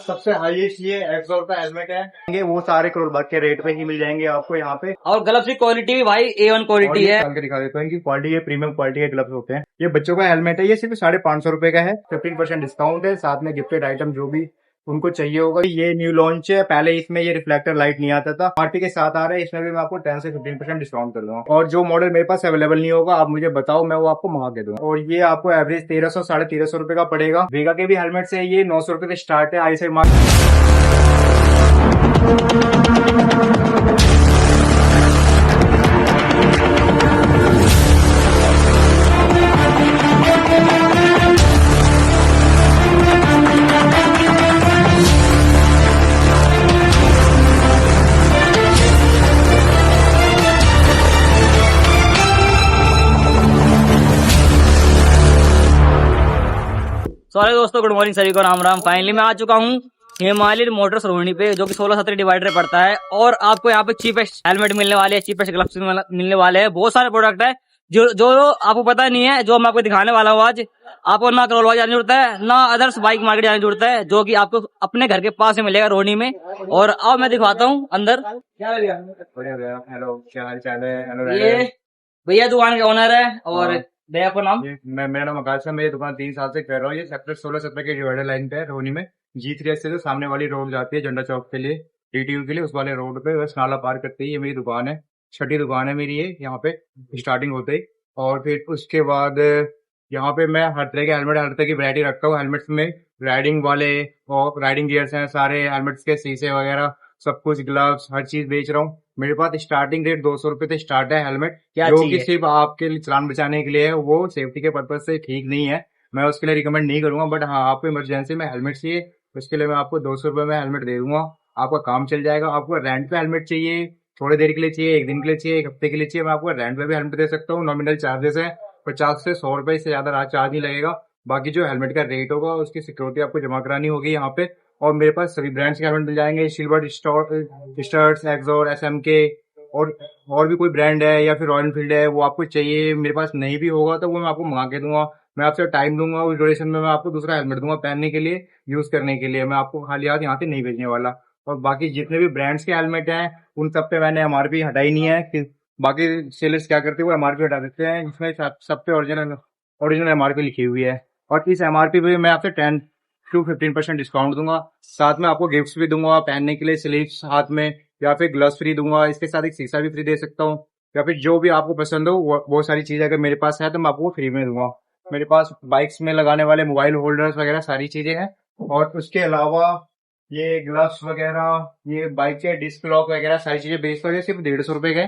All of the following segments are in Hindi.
सबसे हाईएस्ट ये एक्सोर का हेलमेट है, वो सारे करोड़ बाग के रेट पे ही मिल जाएंगे आपको यहाँ पे। और ग्लव्स की क्वालिटी भी भाई A1 क्वालिटी है। निकाल के दिखा देता हूँ इनकी क्वालिटी, ये प्रीमियम क्वालिटी के ग्लव्स होते हैं। ये बच्चों का हेलमेट है, ये सिर्फ 550 रुपए का है। 15% डिस्काउंट है, साथ में गिफ्टेड आइटम जो भी उनको चाहिए होगा। ये न्यू लॉन्च है, पहले इसमें ये रिफ्लेक्टर लाइट नहीं आता था, आरपी के साथ आ रहा है। इसमें भी मैं आपको 10 से 15% डिस्काउंट कर दूंगा। और जो मॉडल मेरे पास अवेलेबल नहीं होगा आप मुझे बताओ, मैं वो आपको मंगा के दूंगा। और ये आपको एवरेज 1300 1350 रुपए का पड़ेगा। वेगा के भी हेलमेट से ये 900 रुपए से स्टार्ट है। आई मार्क सॉरी दोस्तों, गुड मॉर्निंग सभी को, राम राम। फाइनली मैं आ चुका हूँ हिमालयन मोटर्स रोहिणी पे, जो कि 16-17 डिवाइडर पड़ता है। और आपको यहाँ पे चीपेस्ट हेलमेट मिलने वाले हैं, चीपेस्ट ग्लव्स मिलने वाले हैं। बहुत सारे प्रोडक्ट है जो आपको पता नहीं है, जो मैं आपको दिखाने वाला हूँ आज। आपको ना करोलबाग जाने जरूरत है, ना अदर्स बाइक मार्केट जाने जरूरत है, जो कि आपको अपने घर के पास में मिलेगा रोहिणी में। और अब मैं दिखाता हूँ अंदर। हेलो, क्या हाल चाल है? ये भैया दुकान के ओनर है। और भैया आपका नाम? मेरा नाम आकाश है। मेरी दुकान 3 साल से कर रहा हूँ। ये सेक्टर 16-17 के डिवाइडर लाइन पे है रोहिणी में। G3S से जो सामने वाली रोड जाती है झंडा चौक के लिए, DTU के लिए, उस वाले रोड पे बस नाला पार करते ही ये मेरी दुकान है। छठी दुकान है मेरी ये यहाँ पे, स्टार्टिंग होते ही। और फिर उसके बाद यहाँ पे मैं हर तरह के हेलमेट, हर तरह की वैरायटी रखता हूँ। हेलमेट्स में राइडिंग वाले और राइडिंग गियर्स हैं, सारे हेलमेट्स के शीशे वगैरह सब कुछ, ग्लव्स, हर चीज बेच रहा हूँ। मेरे पास स्टार्टिंग रेट 200 रुपए से स्टार्ट है हेलमेट, जो कि सिर्फ आपके लिए चलान बचाने के लिए है। वो सेफ्टी के पर्पज से ठीक नहीं है, मैं उसके लिए रिकमेंड नहीं करूंगा। बट हाँ, आपको इमरजेंसी में हेलमेट चाहिए, उसके लिए मैं आपको 200 रुपए में हेलमेट दे दूंगा, आपका काम चल जाएगा। आपको रेंट पे हेलमेट चाहिए, थोड़ी देर के लिए चाहिए, 1 दिन के लिए चाहिए, 1 हफ्ते के लिए चाहिए, मैं आपको रेंट पे भी हेलमेट दे सकता हूँ। नॉमिनल चार्जेस है 50 से 100 रुपए, से ज्यादा चार्ज नहीं लगेगा। बाकी जो हेलमेट का रेट होगा उसकी सिक्योरिटी आपको जमा करानी होगी यहाँ पे। और मेरे पास सभी ब्रांड्स के हेलमेट मिल जाएंगे, सिल्वर स्टर्ट्स, एक्सोर, SMK, और भी कोई ब्रांड है या फिर रॉयल एनफील्ड है, वो आपको चाहिए, मेरे पास नहीं भी होगा तो वो मैं आपको मंगा के दूंगा। मैं आपसे टाइम दूंगा, उस ड्यूरेशन में मैं आपको दूसरा हेलमेट दूंगा पहनने के लिए, यूज करने के लिए। मैं आपको खाली हाथ यहाँ से नहीं भेजने वाला। और बाकी जितने भी ब्रांड्स के हेलमेट हैं उन सब पे मैंने MRP हटाई नहीं है कि बाकी सेलर्स क्या करते हैं, वो MRP हटा देते हैं। इसमें सब पे ओरिजिनल ओरिजिनल MRP लिखी हुई है। और इस MRP पे मैं आपसे 10 to 15% डिस्काउंट दूंगा। साथ में आपको गिफ्ट्स भी दूंगा पहनने के लिए, स्लीव्स हाथ में, या फिर ग्लव्स फ्री दूंगा। इसके साथ एक शीशा भी फ्री दे सकता हूँ, या फिर जो भी आपको पसंद हो वो सारी चीजें अगर मेरे पास है तो मैं आपको फ्री में दूंगा। मेरे पास बाइक्स में लगाने वाले मोबाइल होल्डर्स वगैरह सारी चीजें हैं। और उसके अलावा ये ग्लव्स वगैरह, ये बाइक के डिस्क लॉक वगैरह सारी चीजें बेचता हूँ, सिर्फ 150 रुपए के।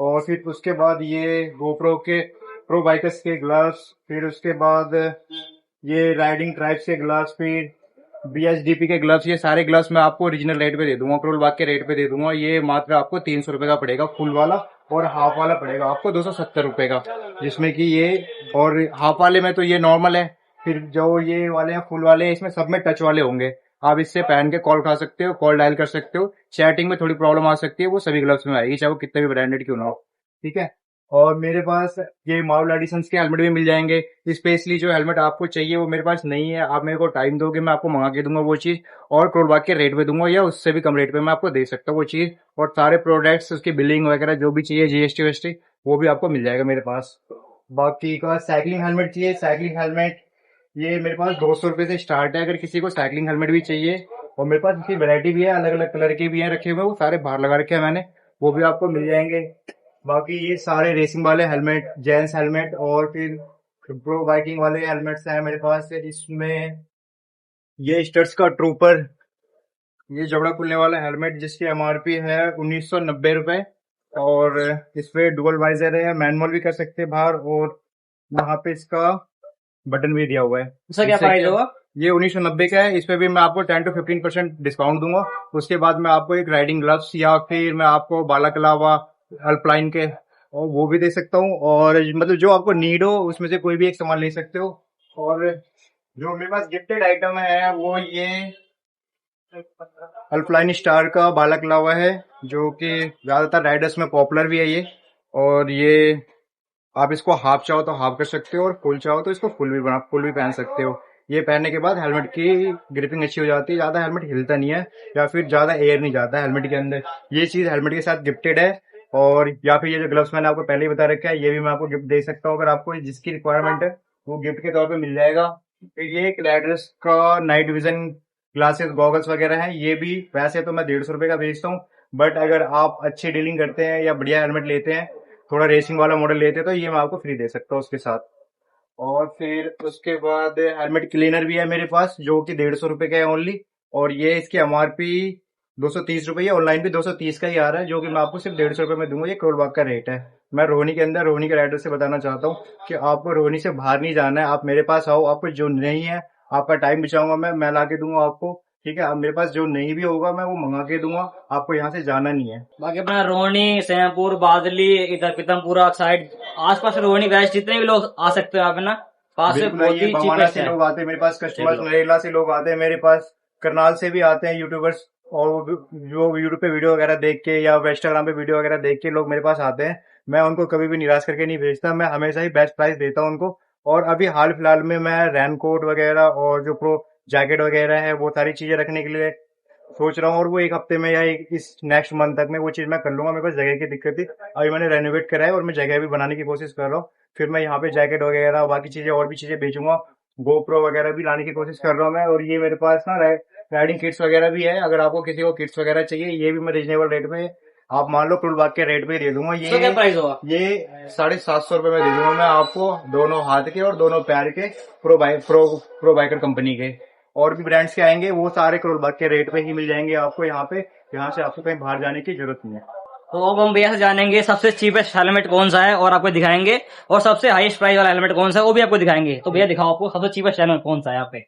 और फिर उसके बाद ये GoPro के प्रो बाइकर्स के ग्लव्स, फिर उसके बाद ये राइडिंग ट्राइब्स के ग्लव्स, फिर BSDP के ग्लव्स, ये सारे ग्लव्स मैं आपको ओरिजिनल रेट पे दे दूंगा, करोल बाग के रेट पे दे दूंगा। ये मात्र आपको 300 रुपए का पड़ेगा फुल वाला, और हाफ वाला पड़ेगा आपको 270 रुपए का, जिसमें कि ये, और हाफ वाले में तो ये नॉर्मल है। फिर जो ये वाले हैं फुल वाले, इसमें सब में टच वाले होंगे। आप इससे पहन के कॉल खा सकते हो, कॉल डायल कर सकते हो। चैटिंग में थोड़ी प्रॉब्लम आ सकती है, वो सभी ग्लव्स में आएगी, चाहे वो कितने भी ब्रांडेड क्यों ना हो। ठीक है। और मेरे पास ये मार्वल एडिशंस के हेलमेट भी मिल जाएंगे। स्पेशली जो हेलमेट आपको चाहिए वो मेरे पास नहीं है, आप मेरे को टाइम दोगे, मैं आपको मंगा के दूंगा वो चीज, और करोड़ बाग के रेट पे दूंगा, या उससे भी कम रेट पे मैं आपको दे सकता हूँ वो चीज। और सारे प्रोडक्ट्स, उसकी बिलिंग वगैरह जो भी चाहिए, GST वस्टी, वो भी आपको मिल जाएगा मेरे पास। बाकी का साइकिलिंग हेलमेट चाहिए, साइकिलिंग हेलमेट ये मेरे पास 200 रुपए से स्टार्ट है, अगर किसी को साइकिलिंग हेलमेट भी चाहिए। और मेरे पास इसकी वैरायटी भी है, अलग अलग कलर के भी हैं रखे हुए, वो सारे बाहर लगा रखे हैं मैंने, वो भी आपको मिल जाएंगे। बाकी ये सारे रेसिंग वाले हेलमेट, जेंट्स हेलमेट, और फिर प्रो बाइकिंग वाले हेलमेट्स हैं मेरे पास। इसमें ये स्टर्ट्स का ट्रूपर, ये जबड़ा खुलने वाला हेलमेट, जिसकी MRP है 1990 रुपए। और इसपे डुअल वाइजर है, मैनुअल भी कर सकते हैं बाहर, और यहाँ पे इसका बटन भी दिया हुआ है। इसका क्या प्राइस होगा? ये 1990 का है, इस पे भी मैं आपको 10 to 15% डिस्काउंट दूंगा। उसके बाद मैं आपको एक राइडिंग ग्लव्स, या फिर मैं आपको बालाकलावा अल्पलाइन के, और वो भी दे सकता हूँ। और मतलब जो आपको नीड हो उसमें से कोई भी एक सामान ले सकते हो। और जो मेरे पास गिफ्टेड आइटम है वो ये अल्पलाइन स्टार का बालाकलावा है, जो कि ज्यादातर राइडर्स में पॉपुलर भी है ये। और ये आप इसको हाफ चाहो तो हाफ कर सकते हो, और फुल चाहो तो इसको फुल भी पहन सकते हो। ये पहनने के बाद हेलमेट की ग्रिपिंग अच्छी हो जाती है, ज्यादा हेलमेट हिलता नहीं है या फिर ज्यादा एयर नहीं जाता है हेलमेट के अंदर। ये चीज हेलमेट के साथ गिफ्टेड है। और या फिर ये जो ग्लव्स मैंने आपको पहले ही बता रखा है, ये भी मैं आपको गिफ्ट दे सकता हूँ। अगर आपको जिसकी रिक्वायरमेंट है वो गिफ्ट के तौर पे मिल जाएगा। फिर ये एक राइडर्स का नाइट विजन ग्लासेस गॉगल्स वगैरह है, ये भी वैसे तो मैं 150 रुपए का बेचता हूँ, बट अगर आप अच्छी डीलिंग करते हैं या बढ़िया हेलमेट लेते हैं, थोड़ा रेसिंग वाला मॉडल लेते हैं, तो ये मैं आपको फ्री दे सकता हूँ उसके साथ। और फिर उसके बाद हेलमेट क्लीनर भी है मेरे पास, जो कि 150 रुपए का है ओनली। और ये इसकी एमआरपी 230 रुपए है, ऑनलाइन भी 230 का ही आ रहा है, जो कि मैं आपको सिर्फ 150 रुपए में दूंगा। ये करोल बाग का रेट है। मैं रोहिणी के अंदर रोहिणी के राइडर से बताना चाहता हूँ कि आपको रोहिणी से बाहर नहीं जाना है, आप मेरे पास आओ। आपको जो नहीं है, आपका टाइम बचाऊंगा, मैं ला के दूंगा आपको। ठीक है, अब मेरे पास जो नहीं भी होगा मैं वो मंगा के दूंगा, आपको यहाँ से जाना नहीं है। बाकी अपना रोहिणी, सैमपुर, बादली, इधर पीतमपुरा साइड, आसपास रोहिणी वैस्ट जितने भी लोग आ सकते हो आप ना, पास में बिल्कुल, बहुत ये ही बवाना चीपेस्ट से है। लोग आते हैं मेरे पास, कस्टमर्स देख लो। नरेला से लोग आते हैं मेरे पास, करनाल से भी आते हैं यूट्यूबर्स। और वो जो यूट्यूब पे वीडियो वगैरह देख के या इंस्टाग्राम पे वीडियो वगैरह देख के लोग मेरे पास आते हैं। मैं उनको कभी भी निराश करके नहीं भेजता, मैं हमेशा ही बेस्ट प्राइस देता हूँ उनको। और अभी हाल फिलहाल में मैं रेनकोट वगैरह और जो प्रो जैकेट वगैरह है, वो सारी चीजें रखने के लिए सोच रहा हूँ। और वो एक हफ्ते में या इस नेक्स्ट मंथ तक में वो चीज मैं कर लूंगा। मेरे पास जगह की दिक्कत थी, अभी मैंने रेनोवेट करा है और मैं जगह भी बनाने की कोशिश कर रहा हूँ। फिर मैं यहाँ पे जैकेट वगैरह बाकी चीजें और भी चीजें बेचूंगा। गोप्रो वगैरह भी लाने की कोशिश कर रहा हूँ मैं। और ये मेरे पास ना राइडिंग किट्स वगैरह भी है, अगर आपको किसी को किट्स वगैरह चाहिए, ये भी मैं रीजनेबल रेट में, आप मान लो कुल बाग के रेट पे दे दूंगा। इसका क्या प्राइस होगा? ये 750 रुपए में दे दूंगा मैं आपको, दोनों हाथ के और दोनों पैर के, प्रो बाइकर कंपनी के। और भी ब्रांड्स के आएंगे, वो सारे करोल बाग के रेट पे ही मिल जाएंगे आपको यहाँ पे। यहाँ से आपको कहीं बाहर जाने की जरूरत नहीं है। तो अब हम भैया से जानेंगे सबसे चीपेस्ट हेलमेट कौन सा है और आपको दिखाएंगे, और सबसे हाईएस्ट प्राइस वाला हेलमेट कौन सा है वो भी आपको दिखाएंगे। तो भैया दिखाओ आपको सबसे चीपेस्ट हेलमेट कौन सा है यहाँ पे,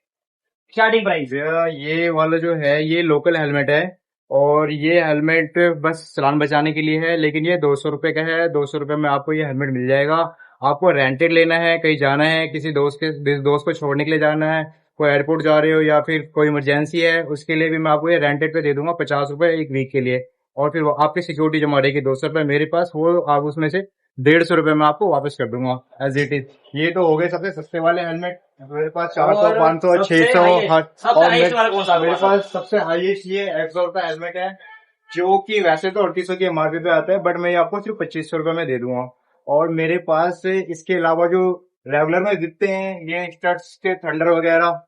स्टार्टिंग प्राइस। भैया ये वाला जो है ये लोकल हेलमेट है, और ये हेलमेट बस चलान बचाने के लिए है, लेकिन ये 200 रुपए का है। 200 रुपए में आपको ये हेलमेट मिल जाएगा। आपको रेंटेड लेना है, कहीं जाना है, किसी दोस्त को छोड़ने के लिए जाना है, कोई एयरपोर्ट जा रहे हो या फिर कोई इमरजेंसी है, उसके लिए भी मैं आपको ये रेंटेड पे दे दूंगा 50 रुपए एक वीक के लिए। और फिर वो आपकी सिक्योरिटी जमा रहेगी 200 रुपए मेरे पास, वो आप उसमें से 150 रुपए में आपको वापस कर दूंगा एज इट इज। ये तो हो गए सबसे सस्ते वाले हेलमेट। मेरे पास 400, और 500, सबसे 600 हाईएस्ट और हाईएस्ट वाला कौन सा है मेरे आपके पास? पास सबसे हाईएस्ट ये एक्सोर का हेलमेट है, जो कि वैसे तो 3800 की एमआरपी पे आता है, बट मैं ये आपको सिर्फ 2500 रुपए में दे दूंगा। और मेरे पास इसके अलावा जो रेगुलर में दिखते हैं, ये स्टड्स के थंडर वगैरह,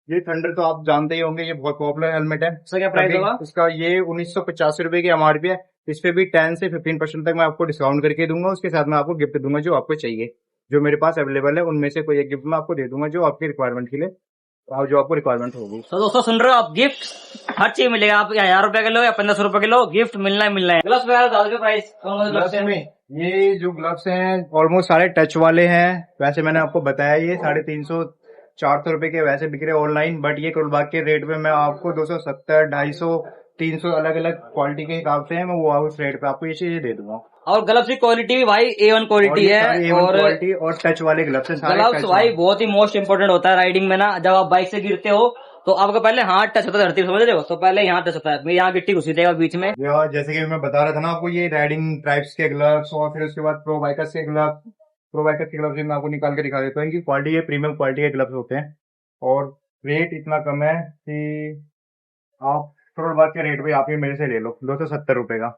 ये थंडर तो आप जानते ही होंगे, ये बहुत पॉपुलर हेलमेट है। इसका क्या प्राइस होगा? इसका ये 1985 रुपए की एमआरपी है। इस पे भी 10 से 15% तक मैं आपको डिस्काउंट करके दूंगा। उसके साथ मैं आपको गिफ्ट दूंगा जो आपको चाहिए, जो मेरे पास अवेलेबल है उनमें से कोई एक गिफ्ट मैं आपको दे दूंगा, जो आपकी रिक्वायरमेंट के लिए, जो आपको रिक्वायरमेंट होगी। तो दोस्तों सुन रहे हो आप, गिफ्ट हर चीज मिलेगा। आप 1000 रुपए के लो या 1500 रुपए के लो, गिफ्ट मिलना ही मिलना है। ग्लव्स वगैरह बता दो प्राइस। ग्लव्स में ये जो ग्लव्स हैं ऑलमोस्ट सारे टच वाले हैं। वैसे मैंने आपको बताया ये 350 400 रुपए के वैसे बिक रहे ऑनलाइन, बट ये कुलबाग के रेट पे मैं आपको 270, 250, 300 अलग अलग क्वालिटी के हिसाब से है, मैं वो उस रेट पे आपको ये चीजें दे दूंगा। और ग्लव्स की क्वालिटी भी भाई A1 क्वालिटी है। और क्वालिटी और टच वाले ग्लव्स है सारे। ग्लव्स भाई बहुत ही मोस्ट इंपोर्टेंट होता है राइडिंग में ना। जब आप बाइक से गिरते हो तो आपका पहले हाथ टच होता है धरती, समझ रहे हो? तो पहले यहाँ टच होता है, मेरे यहाँ गिट्टी घुसी देगा बीच में। जैसे कि मैं बता रहा था ना आपको, ये राइडिंग ट्राइब्स के ग्लव्स और फिर उसके बाद प्रो बाइकर्स के ग्लव्स भी मैं आपको निकाल के दिखा देता हूँ। इनकी क्वालिटी, ये प्रीमियम क्वालिटी के ग्लव्स होते हैं और रेट इतना कम है कि आप करोड़ बाग के रेट पे आप ये मेरे से ले लो 270 रुपए का।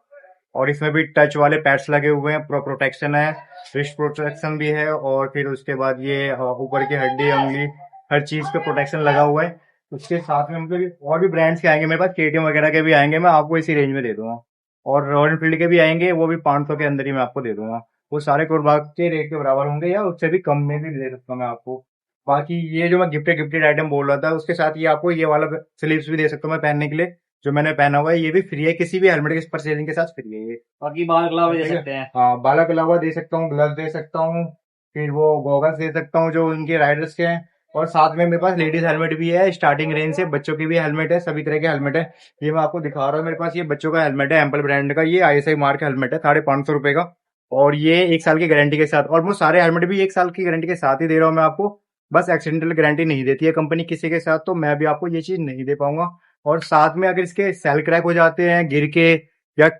और इसमें भी टच वाले पैड्स लगे हुए हैं, प्रोटेक्शन है, रिस्ट प्रोटेक्शन भी है, और फिर उसके बाद ये ऊपर की हड्डी, उंगली, हर चीज पे प्रोटेक्शन लगा हुआ है। उसके साथ में मतलब और भी ब्रांड्स के आएंगे मेरे पास, केटीएम वगैरह के भी आएंगे, मैं आपको इसी रेंज में दे दूंगा। और रॉयल एनफील्ड के भी आएंगे, वो भी 500 के अंदर ही मैं आपको दे दूंगा। वो सारे करोड़ बाग के रेट के बराबर होंगे या उससे भी कम में भी दे सकता हूँ मैं आपको। बाकी ये जो मैं गिफ्टेड आइटम बोल रहा था, उसके साथ ये आपको ये वाला स्लीव्स भी दे सकता हूँ मैं पहनने के लिए, जो मैंने पहना हुआ है। ये भी फ्री है, किसी भी हेलमेट के परचेजिंग के साथ फ्री है ये। बाकी बाल ग्लव दे सकते हैं। हाँ, बाला के अलावा दे सकता हूँ, ग्लव्स दे सकता हूँ, फिर वो गॉगल्स दे सकता हूँ जो उनके राइडर्स के हैं। और साथ में मेरे पास लेडीज हेलमेट भी है, स्टार्टिंग रेंज से, बच्चों की भी हेलमेट है, सभी तरह के हेलमेट है। ये मैं आपको दिखा रहा हूँ, मेरे पास ये बच्चों का हेलमेट है, एम्पल ब्रांड का, ये ISI मार्क हेलमेट है, 550 रुपए का। और ये 1 साल की गारंटी के साथ, ऑलमोस्ट सारे हेलमेट भी 1 साल की गारंटी के साथ ही दे रहा हूँ मैं आपको। बस एक्सीडेंटल गारंटी नहीं देती है कंपनी किसी के साथ, तो मैं भी आपको ये चीज नहीं दे पाऊंगा। और साथ में अगर इसके सेल क्रैक हो जाते हैं गिर के, या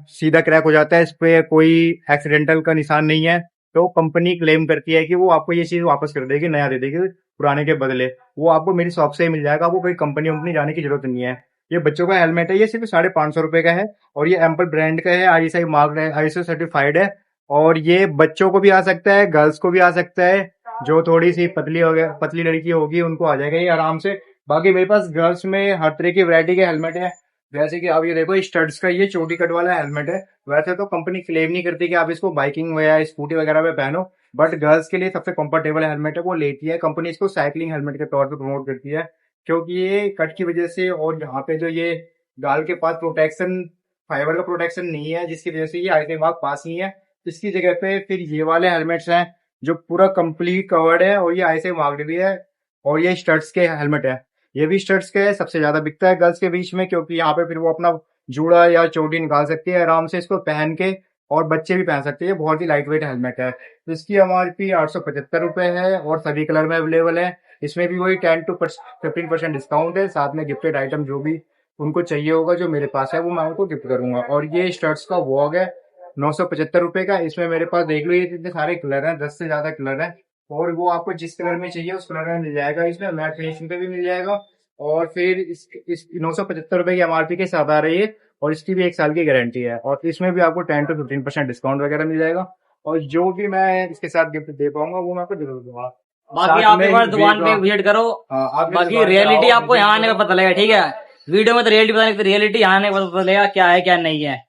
सीधा क्रैक हो जाता है, इस पे कोई एक्सीडेंटल का निशान नहीं है, तो कंपनी क्लेम करती है कि वो आपको ये चीज वापस कर देगी, नया दे देगी, पुराने के बदले, वो आपको मेरी शॉप से ही मिल जाएगा। आपको कोई कंपनी जाने की जरूरत नहीं है। ये बच्चों का हेलमेट है, ये सिर्फ 550 रुपए का है और ये एम्पल ब्रांड का है, ISI मार्क है, ISO सर्टिफाइड है। और ये बच्चों को भी आ सकता है, गर्ल्स को भी आ सकता है। जो थोड़ी सी पतली लड़की होगी उनको आ जाएगा ये आराम से। बाकी मेरे पास गर्ल्स में हर तरह की वैरायटी के हेलमेट है। जैसे कि आप ये देखो, स्टड्स का ये चोटी कट वाला हेलमेट है। वैसे तो कंपनी क्लेम नहीं करती कि आप इसको बाइकिंग या स्कूटी वगैरह में पहनो, बट गर्ल्स के लिए सबसे कंफर्टेबल हेलमेट है, वो लेती है कंपनी। इसको साइकिलिंग हेलमेट के तौर पर प्रमोट करती है, क्योंकि ये कट की वजह से और यहाँ पे जो ये गाल के पास प्रोटेक्शन, फाइबर का प्रोटेक्शन नहीं है, जिसकी वजह से ये आईटी मार्क पास नहीं है। इसकी जगह पे फिर ये वाले हेलमेट्स हैं जो पूरा कंप्लीट कवर्ड है और ये आईएसआई मार्क्ड भी है। और ये स्टड्स के हेलमेट है, ये भी स्टड्स के है, सबसे ज्यादा बिकता है गर्ल्स के बीच में, क्योंकि यहाँ पे फिर वो अपना जूड़ा या चोटी निकाल सकती है आराम से इसको पहन के, और बच्चे भी पहन सकते हैं। बहुत ही लाइट वेट हेलमेट है। तो इसकी MRP 875 रुपए है और सभी कलर में अवेलेबल है। इसमें भी वही 10 to 15% डिस्काउंट है, साथ में गिफ्टेड आइटम जो भी उनको चाहिए होगा जो मेरे पास है वो मैं उनको गिफ्ट करूंगा। और ये स्टड्स का वॉग है 975 रुपए का। इसमें मेरे पास देख लो, ये इतने सारे कलर हैं, 10 से ज्यादा कलर हैं, और वो आपको जिस कलर में चाहिए उस कलर में मिल जाएगा। इसमें मैट फिनिशिंग पे भी मिल जाएगा। और फिर इस 975 रुपए की MRP के साथ आ रही है, और इसकी भी 1 साल की गारंटी है। और इसमें भी आपको 10 to 15% डिस्काउंट वगैरह मिल जाएगा। और जो भी मैं इसके साथ गिफ्ट दे पाऊंगा वो मैं आपको जरूर दूंगा। बाकी साथ आप में एक बार ही दुकान पे वीडियो- विजिट करो। हाँ, आप मेरी बाकी दुकान पे रियलिटी आओ, आपको यहाँ आने visit का पता लगेगा, ठीक है। वीडियो में तो रियलिटी बताने की, रियलिटी यहाँ आने का पता लगेगा क्या है क्या नहीं है।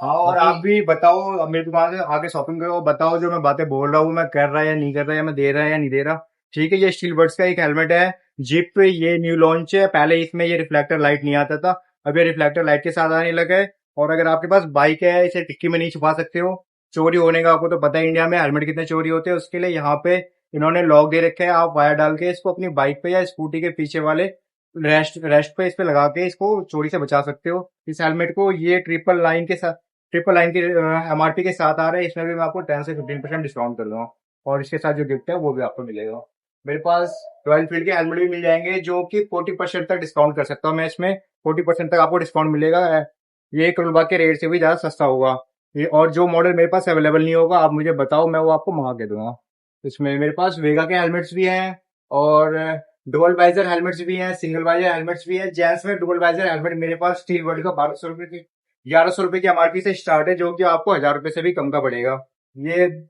हाँ, और आप भी बताओ, अब मेरी दुकान से आके शॉपिंग करो, बताओ जो मैं बातें बोल रहा हूँ मैं कर रहा या नहीं कर रहा, या मैं दे रहा या नहीं दे रहा। ठीक है, ये स्टील बर्ड्स का एक हेलमेट है जिप पे, ये न्यू लॉन्च है। पहले इसमें ये रिफ्लेक्टर लाइट नहीं आता था, अब ये रिफ्लेक्टर लाइट के साथ आने लगा है। और अगर आपके पास बाइक है, इसे टिक्की में नहीं छुपा सकते हो, चोरी होने का आपको तो पता है इंडिया में हेलमेट कितने चोरी होते हैं। उसके लिए यहाँ पे इन्होंने लॉक दे रखे हैं, आप वायर डाल के इसको अपनी बाइक पे या स्कूटी के पीछे वाले रेस्ट पे इस पे लगा के इसको चोरी से बचा सकते हो। इस हेलमेट को ये ट्रिपल लाइन की MRP के साथ आ रहा है। इसमें भी मैं आपको 10 से 15% डिस्काउंट कर दूंगा, और इसके साथ जो गिफ्ट है वो भी आपको मिलेगा। मेरे पास रॉयल फील्ड के हेलमेट भी मिल जाएंगे जो कि 40% तक डिस्काउंट कर सकता हूँ मैं इसमें। 40% तक आपको डिस्काउंट मिलेगा। ये करोलबा के रेट से भी ज्यादा सस्ता होगा ये। और जो मॉडल मेरे पास अवेलेबल नहीं होगा आप मुझे बताओ, मैं वो आपको मंगा के दूंगा। इसमें मेरे पास वेगा के हेलमेट्स भी हैं, और डुअल वाइजर हेलमेट्स भी हैं, सिंगल वाइजर हेलमेट्स भी हैं। जेंट्स में डुअल वाइजर हेलमेट मेरे पास स्टील वर्ल्ड का 1100 रुपए की MRP से स्टार्ट है, जो कि आपको 1000 रुपए से भी कम का पड़ेगा। ये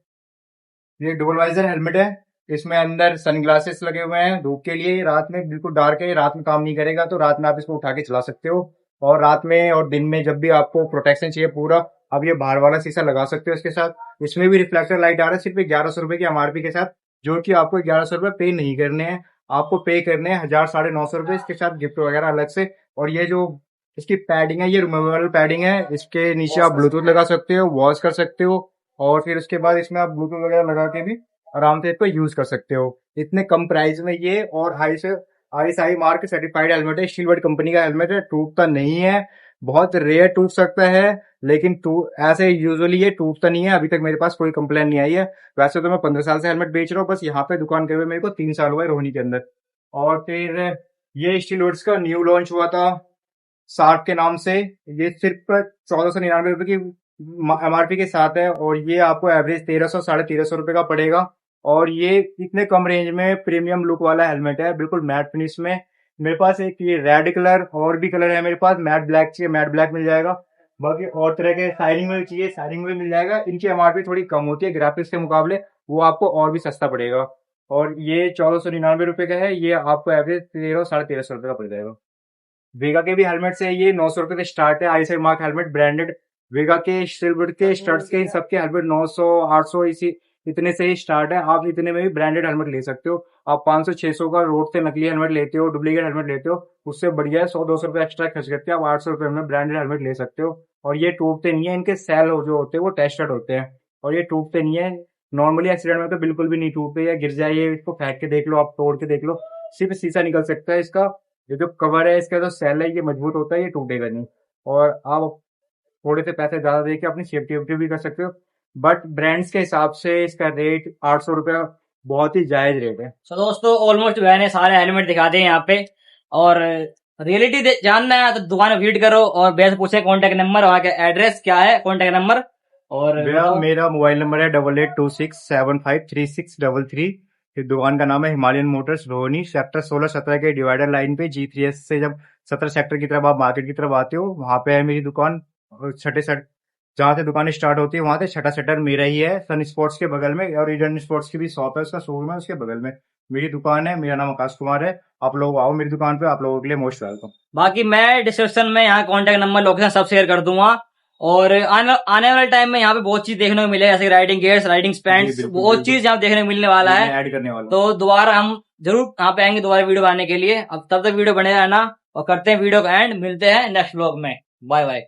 ये डुअल वाइजर हेलमेट है। इसमें अंदर सनग्लासेस लगे हुए हैं धूप के लिए, रात में बिल्कुल डार्क है, रात में काम नहीं करेगा, तो रात में आप इसको उठा के चला सकते हो। और रात में और दिन में जब भी आपको प्रोटेक्शन चाहिए पूरा, आप ये बाहर वाला शीशा लगा सकते हो इसके साथ। इसमें भी रिफ्लेक्टर लाइट आ रहा है सिर्फ 1100 रुपए की MRP के साथ, जो कि आपको 1100 रुपए पे नहीं करने हैं, आपको पे करने हैं 1000 साढ़े 900 रुपए, इसके साथ गिफ्ट वगैरह अलग से। और ये जो इसकी पैडिंग है, ये रिमूवेबल पैडिंग है। इसके नीचे आप ब्लूटूथ लगा सकते हो, वॉश कर सकते हो, और फिर उसके बाद इसमें आप ब्लूटूथ वगैरह लगा के भी आराम से इसको यूज कर सकते हो। इतने कम प्राइस में ये, और ISI मार्क सर्टिफाइड हेलमेट है, स्टीलवर्ड कंपनी का हेलमेट है, टूटता नहीं है। बहुत रेयर टूट सकता है, लेकिन ऐसे यूजुअली ये टूटता नहीं है। अभी तक मेरे पास कोई कंप्लेन नहीं आई है। वैसे तो मैं 15 साल से हेलमेट बेच रहा हूँ, बस यहाँ पे दुकान के हुए मेरे को 3 साल हुआ है रोहिणी के अंदर। और फिर ये स्टीलवर्ड्स का न्यू लॉन्च हुआ था 60 के नाम से, ये सिर्फ 1499 रुपए की MRP के साथ है, और ये आपको एवरेज 1300 साढ़े 1300 रुपए का पड़ेगा। और ये इतने कम रेंज में प्रीमियम लुक वाला हेलमेट है, बिल्कुल मैट फिनिश में। मेरे पास एक ये रेड कलर और भी कलर है मेरे पास, मैट ब्लैक चाहिए मैट ब्लैक मिल जाएगा, बाकी और तरह के शाइनिंग में चाहिए शाइनिंग में मिल जाएगा। इनकी MRP थोड़ी कम होती है ग्राफिक्स के मुकाबले, वो आपको और भी सस्ता पड़ेगा। और ये 1499 रुपए का है, ये आपको एवरेज 1300 साढ़े 1300 रुपए का पड़ जाएगा। वेगा के भी हेलमेट है, ये 900 रुपए से स्टार्ट है। ISI मार्क हेलमेट ब्रांडेड वेगा के, स्टीलवुड के, स्टड्स के, इन सबके हेलमेट 900 800 इतने से ही स्टार्ट है। आप इतने में भी ब्रांडेड हेलमेट ले सकते हो। आप 500 600 का रोड से नकली हेलमेट लेते हो, डुप्लीकेट हेलमेट लेते हो, उससे बढ़िया है 100 200 रुपए एक्स्ट्रा खर्च करके आप 800 रुपए में ब्रांडेड हेलमेट ले सकते हो। और ये टूटते नहीं है, इनके सेल जो होते हैं वो टेस्टेड होते हैं, और ये टूटते नहीं है। नॉर्मली एक्सीडेंट में तो बिल्कुल भी नहीं टूटते, या गिर जाए, इसको फेंक के देख लो, आप तोड़ के देख लो, सिर्फ शीशा निकल सकता है इसका। ये जो कवर है इसका, जो सेल है, ये मजबूत होता है, ये टूटेगा नहीं। और आप थोड़े से पैसे ज्यादा देके अपनी सेफ्टी भी कर सकते हो, बट ब्रांड्स के हिसाब से इसका रेट 800 रुपया बहुत ही जायज रेट है। तो दोस्तों ऑलमोस्ट मैंने सारे हेलमेट दिखा दिए यहाँ पे, और रियलिटी जानना है तो दुकान विजिट करो, और भैया से पूछे कॉन्टेक्ट नंबर, वहाँ का एड्रेस क्या है, कॉन्टेक्ट नंबर। और मेरा मोबाइल नंबर है 8826753633। इस दुकान का नाम है हिमालयन मोटर्स रोहिणी, सेक्टर 16-17 के डिवाइडर लाइन पे G3S से जब 17 सेक्टर की तरफ आप मार्केट की तरफ आते हो, वहां पे है मेरी दुकान। और छठे सेट जहाँ से दुकान स्टार्ट होती है वहां से छठा सेक्टर मेरा ही है, सन स्पोर्ट्स के बगल में। और ईडन स्पोर्ट्स की भी शॉप है, उसका शोरूम है, उसके बगल में मेरी दुकान है। मेरा नाम आकाश कुमार है। आप लोग आओ मेरी दुकान पे, आप लोगों के लिए मोस्ट वेलकम। बाकी मैं डिस्क्रिप्शन में यहाँ कांटेक्ट नंबर, लोकेशन सब शेयर कर दूंगा। और आने वाले टाइम में यहाँ पे बहुत चीज देखने को मिलेगा, जैसे राइडिंग गियर्स, राइडिंग पैंट्स, बिल्कुल, बहुत बिल्कुल। चीज यहाँ देखने को मिलने वाला है। ऐड करने वाला हूँ। तो दोबारा हम जरूर यहाँ पे आएंगे दोबारा वीडियो बनाने के लिए। अब तब तक वीडियो बने रहना और करते हैं वीडियो का एंड। मिलते हैं नेक्स्ट व्लॉग में। Bye bye.